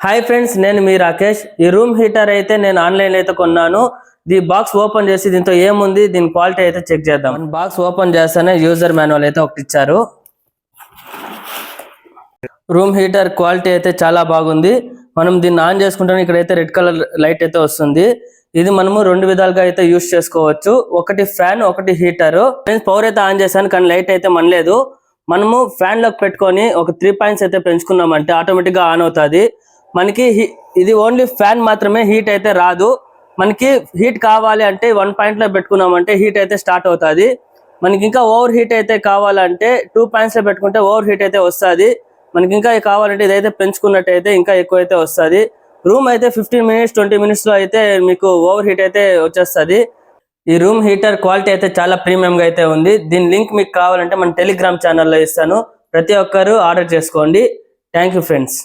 Hi friends, నేను మీ రాకేష్. ఈ room heater అయితే నేను ఆన్లైన్ అయితే కొన్నాను. ఈ బాక్స్ ఓపెన్ చేసి దీంతో ఏముంది, దీని క్వాలిటీ అయితే చెక్ చేద్దాం. బాక్స్ ఓపెన్ చేస్తేనే యూజర్ మాన్యువల్ అయితే ఒకటి ఇచ్చారు. రూమ్ హీటర్ క్వాలిటీ అయితే చాలా బాగుంది. మనం దీన్ని ఆన్ చేసుకుంటే ఇక్కడైతే రెడ్ కలర్ లైట్ అయితే వస్తుంది. ఇది మనము రెండు విధాలుగా అయితే యూజ్ చేసుకోవచ్చు. ఒకటి ఫ్యాన్, ఒకటి హీటర్. పవర్ అయితే ఆన్ చేశాను కానీ లైట్ అయితే మనలేదు. మనము ఫ్యాన్ లోకి పెట్టుకొని ఒక 3 పాయింట్స్ అయితే పెంచుకున్నామంటే ఆటోమేటిక్ గా ఆన్ అవుతుంది. మనకి ఇది ఓన్లీ ఫ్యాన్ మాత్రమే, హీట్ అయితే రాదు. మనకి హీట్ కావాలి అంటే 1 పాయింట్ లో పెట్టుకున్నామంటే హీట్ అయితే స్టార్ట్ అవుతుంది. మనకి ఇంకా ఓవర్ హీట్ అయితే కావాలంటే 2 పాయింట్స్ లో పెట్టుకుంటే ఓవర్ హీట్ అయితే వస్తుంది. మనకి ఇంకా కావాలంటే ఇదైతే పెంచుకున్నట్టయితే ఇంకా ఎక్కువ అయితే వస్తుంది. రూమ్ అయితే 15 మినిట్స్ 20 మినిట్స్ లో అయితే మీకు ఓవర్ హీట్ అయితే వచ్చేస్తుంది. ఈ రూమ్ హీటర్ క్వాలిటీ అయితే చాలా ప్రీమియం గా అయితే ఉంది. దీని లింక్ మీకు కావాలంటే మన టెలిగ్రామ్ ఛానల్లో ఇస్తాను. ప్రతి ఒక్కరు ఆర్డర్ చేసుకోండి. Thank you friends.